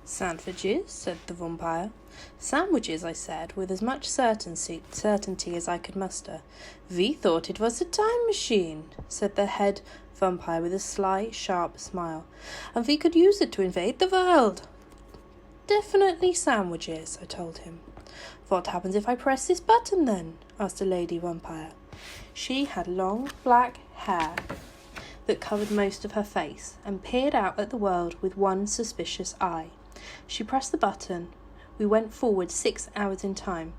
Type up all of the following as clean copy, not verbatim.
Sandwiches, said the vampire. Sandwiches, I said, with as much certainty as I could muster. We thought it was a time machine, said the head vampire with a sly, sharp smile, and we could use it to invade the world. Definitely sandwiches, I told him. What happens if I press this button, then? Asked a lady vampire. She had long, black hair that covered most of her face, and peered out at the world with one suspicious eye. She pressed the button. We went forward 6 hours in time.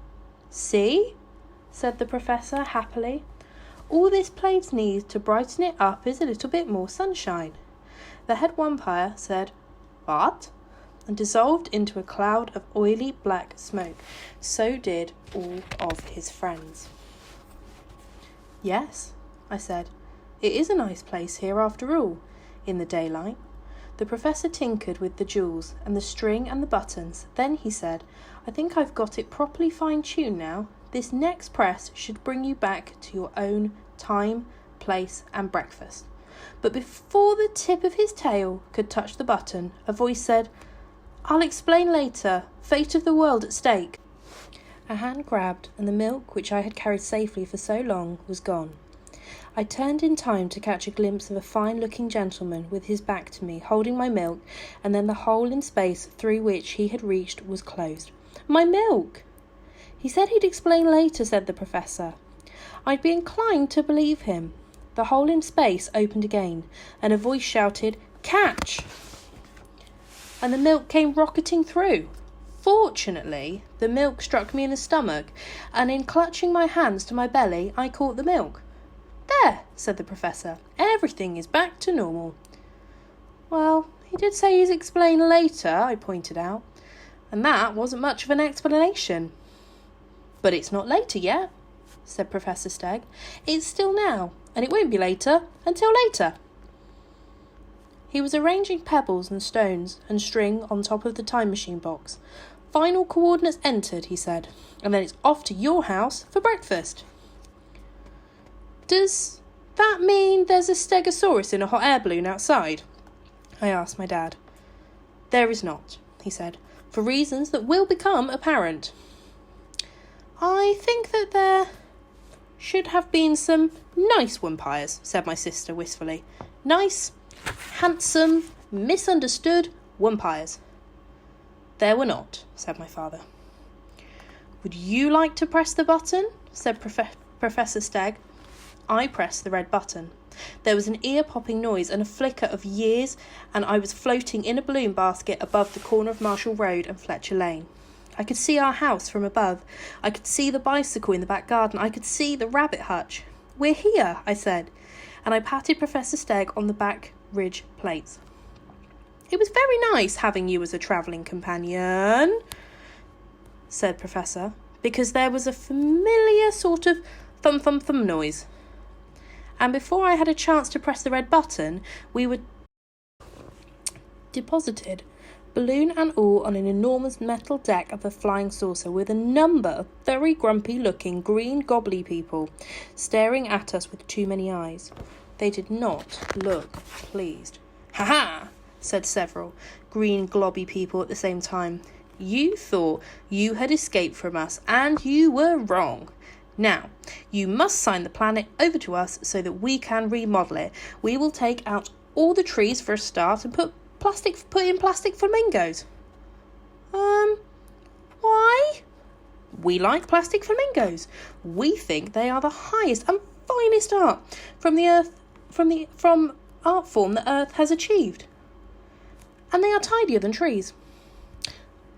See? Said the professor happily. All this place needs to brighten it up is a little bit more sunshine. The head vampire said, What? And dissolved into a cloud of oily black smoke. So did all of his friends. Yes, I said. It is a nice place here after all, in the daylight. The professor tinkered with the jewels and the string and the buttons. Then he said, I think I've got it properly fine-tuned now. This next press should bring you back to your own time, place and breakfast. But before the tip of his tail could touch the button, a voice said, I'll explain later. Fate of the world at stake. A hand grabbed, and the milk, which I had carried safely for so long, was gone. I turned in time to catch a glimpse of a fine-looking gentleman with his back to me, holding my milk, and then the hole in space through which he had reached was closed. My milk! He said he'd explain later, said the professor. I'd be inclined to believe him. The hole in space opened again, and a voice shouted, Catch! And the milk came rocketing through. Fortunately, the milk struck me in the stomach, and in clutching my hands to my belly, I caught the milk. There, said the professor. Everything is back to normal. Well, he did say he'd explain later, I pointed out, and that wasn't much of an explanation. But it's not later yet, said Professor Stagg. It's still now, and it won't be later until later. He was arranging pebbles and stones and string on top of the time machine box. Final coordinates entered, he said, and then it's off to your house for breakfast. Does that mean there's a stegosaurus in a hot air balloon outside? I asked my dad. There is not, he said, for reasons that will become apparent. I think that there should have been some nice vampires, said my sister wistfully. Nice, handsome, misunderstood vampires. There were not, said my father. Would you like to press the button? Said Professor Stagg. I pressed the red button. There was an ear-popping noise and a flicker of years, and I was floating in a balloon basket above the corner of Marshall Road and Fletcher Lane. I could see our house from above. I could see the bicycle in the back garden. I could see the rabbit hutch. We're here, I said, and I patted Professor Stagg on the back ridge plates. It was very nice having you as a travelling companion, said Professor, because there was a familiar sort of thump-thump-thump noise. And before I had a chance to press the red button, we were deposited, balloon and all, on an enormous metal deck of a flying saucer with a number of very grumpy-looking green gobbly people staring at us with too many eyes. They did not look pleased. Ha-ha! Said several green globby people at the same time. You thought you had escaped from us, and you were wrong. Now, you must sign the planet over to us so that we can remodel it. We will take out all the trees for a start and put in plastic flamingos. Why? We like plastic flamingos. We think they are the highest and finest art from art form the Earth has achieved. And they are tidier than trees.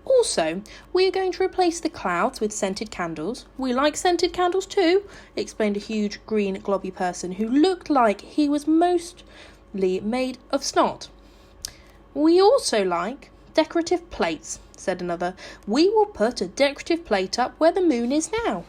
Also, we are going to replace the clouds with scented candles. We like scented candles too, explained a huge green globby person who looked like he was mostly made of snot. We also like decorative plates, said another. We will put a decorative plate up where the moon is now.